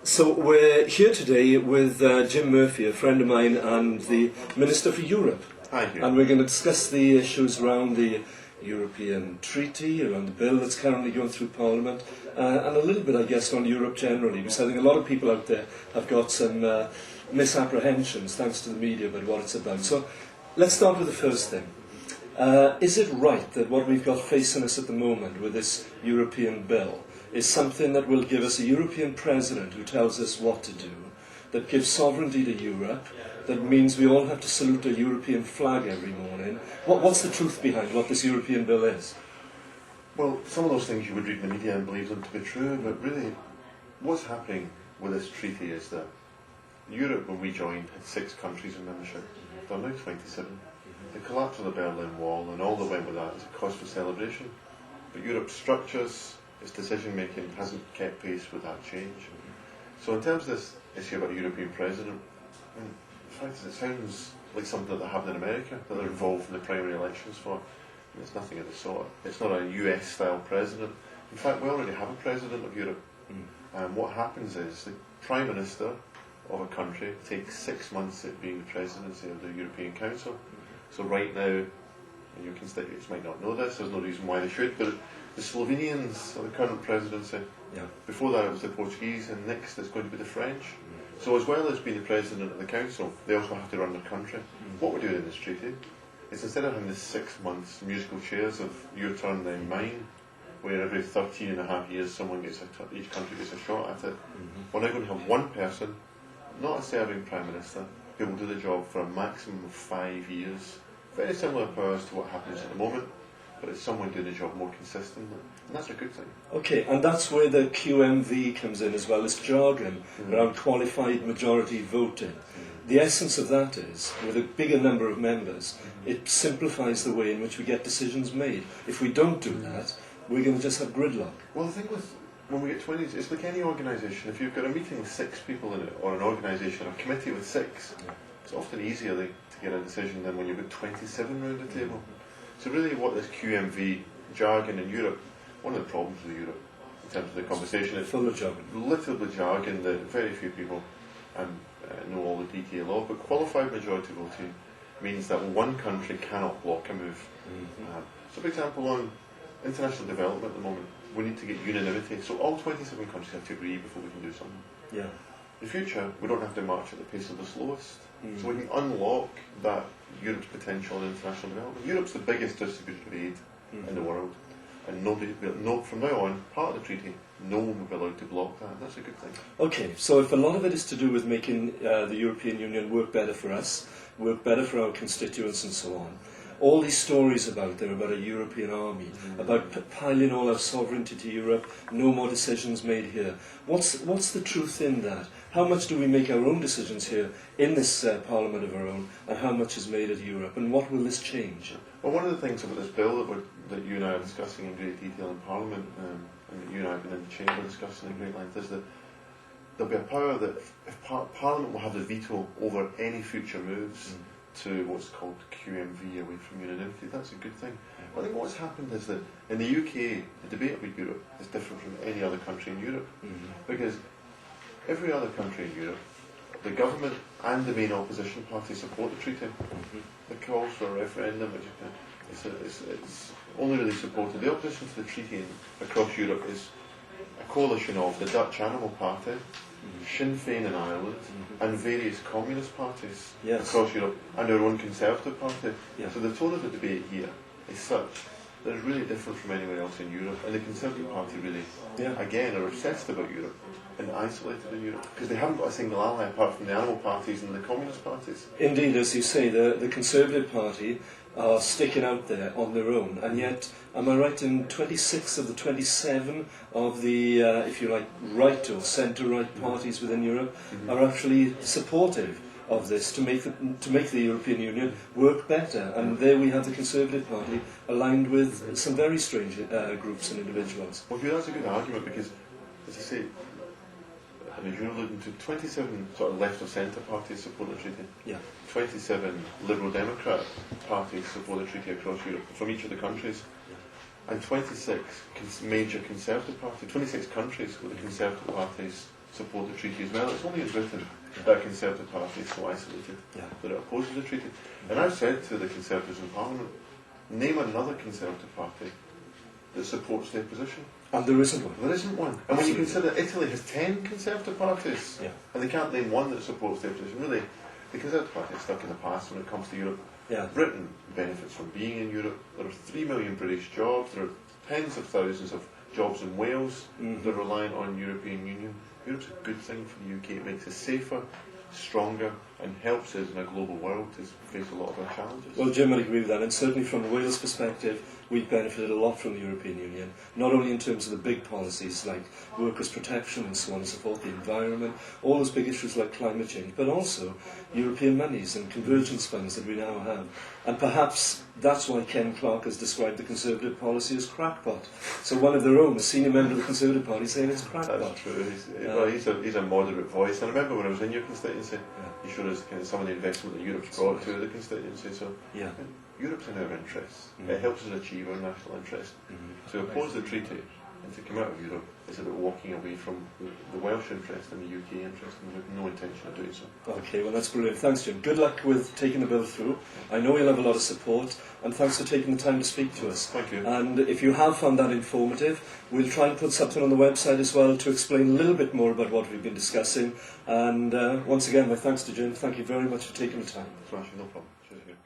So we're here today with Jim Murphy, a friend of mine, and the Minister for Europe. Hi, Hugh. And we're going to discuss the issues around the European Treaty, around the bill that's currently going through Parliament, and a little bit, I guess, on Europe generally, because I think a lot of people out there have got some misapprehensions, thanks to the media, about what it's about. So let's start with the first thing. Is it right that what we've got facing us at the moment with this European bill is something that will give us a European president who tells us what to do, that gives sovereignty to Europe, that means we all have to salute a European flag every morning? What's the truth behind what this European bill is? Well, some of those things you would read in the media and believe them to be true, but really what's happening with this treaty is that Europe, when we joined, had 6 countries in membership. There are now 27. The collapse of the Berlin Wall and all that went with that is a cause for celebration. But Europe's structures, its decision making hasn't kept pace with that change. So in terms of this issue about a European president, in fact it sounds like something that they have in America, that they're involved in the primary elections for. And it's nothing of the sort. It's not a US style president. In fact, we already have a president of Europe. And what happens is the Prime Minister of a country takes 6 months at being the presidency of the European Council. So right now, and your constituents might not know this, there's no reason why they should, but the Slovenians are the current presidency. Before that it was the Portuguese, and next it's going to be the French. So as well as being the president of the council, they also have to run their country. What we're doing in this treaty is, instead of having the 6 months musical chairs of your turn then mine, where every 13 and a half years someone gets each country gets a shot at it, we're now going to have one person, not a serving Prime Minister, who will do the job for a maximum of 5 years. Very similar powers to what happens at the moment, but it's someone doing the job more consistently, and that's a good thing. Okay, and that's where the QMV comes in as well, as jargon around qualified majority voting. The essence of that is, with a bigger number of members, it simplifies the way in which we get decisions made. If we don't do that, we're going to just have gridlock. Well, the thing with, when we get 20, it's like any organisation. If you've got a meeting with 6 people in it, or an organisation, or a committee with 6, it's often easier to get a decision than when you've got 27 around the table. So really what this QMV jargon in Europe, one of the problems with Europe in terms of the conversation is full of jargon. Little jargon that very few people know all the detail of, but qualified majority voting means that one country cannot block a move. So for example, on international development at the moment, we need to get unanimity, so all 27 countries have to agree before we can do something. In the future, we don't have to march at the pace of the slowest, so we can unlock that Europe's potential in international development. Europe's the biggest distributor of aid in the world, and from now on, part of the treaty, no one will be allowed to block that. That's a good thing. Okay, so if a lot of it is to do with making the European Union work better for us, work better for our constituents and so on, all these stories about a European army, about piling all our sovereignty to Europe, no more decisions made here. What's the truth in that? How much do we make our own decisions here in this Parliament of our own, and how much is made at Europe, and what will this change? Well, one of the things about this bill that you and I are discussing in great detail in Parliament, and that you and I have been in the Chamber discussing in great length, is that there'll be a power that if Parliament will have the veto over any future moves to what's called QMV, away from unanimity. That's a good thing. I think what's happened is that in the UK, the debate about Europe is different from any other country in Europe, because every other country in Europe, the government and the main opposition party support the treaty. The calls for a referendum, which it's only really supported. The opposition to the treaty across Europe is a coalition of the Dutch Animal Party, Sinn Féin in Ireland, and various communist parties across Europe, and our own Conservative Party. So the tone of the debate here is such that it's really different from anywhere else in Europe, and the Conservative Party really, again, are obsessed about Europe and isolated in Europe, because they haven't got a single ally apart from the animal parties and the communist parties. Indeed, as you say, the Conservative Party are sticking out there on their own, and yet, am I right in 26 of the 27 of the, if you like, right or centre-right parties within Europe are actually supportive of this to make the European Union work better, and there we have the Conservative Party aligned with some very strange groups and individuals. Well, that's a good argument, because, as I say, and as you're alluding to, 27 sort of left of centre parties support the treaty. 27 Liberal Democrat parties support the treaty across Europe from each of the countries. And 26 major Conservative parties, 26 countries with the Conservative parties support the treaty as well. It's only in Britain that a Conservative Party is so isolated that it opposes the treaty. And I've said to the Conservatives in Parliament, name another Conservative Party that supports their position. And there isn't one. There isn't one. And when you consider Italy has 10 Conservative parties, and they can't name one that supports their position, really, the Conservative Party is stuck in the past when it comes to Europe. Britain benefits from being in Europe. There are 3 million British jobs. There are tens of thousands of jobs in Wales that are reliant on European Union. Europe's a good thing for the UK. It makes us safer, stronger, and helps us in a global world to face a lot of our challenges. Well, Jim, I agree with that, and certainly from Wales' perspective, we've benefited a lot from the European Union, not only in terms of the big policies like workers' protection and so on and so forth, the environment, all those big issues like climate change, but also European monies and convergence funds that we now have. And perhaps that's why Ken Clarke has described the Conservative policy as crackpot. So one of their own, a senior member of the Conservative Party, saying it's crackpot. That's true. He's a moderate voice. And I remember when I was in your constituency, he showed us kind of some of the investment that Europe's brought to the constituency. So Europe's in our interests. It helps us achieve our national interest. To oppose the treaty and to come out of Europe is about walking away from the Welsh interest and the UK interest, and we have no intention of doing so. Okay, well that's brilliant. Thanks, Jim. Good luck with taking the bill through. I know you'll have a lot of support, and thanks for taking the time to speak to us. Thank you. And if you have found that informative, we'll try and put something on the website as well to explain a little bit more about what we've been discussing. And once again, my thanks to Jim. Thank you very much for taking the time. No problem. Cheers.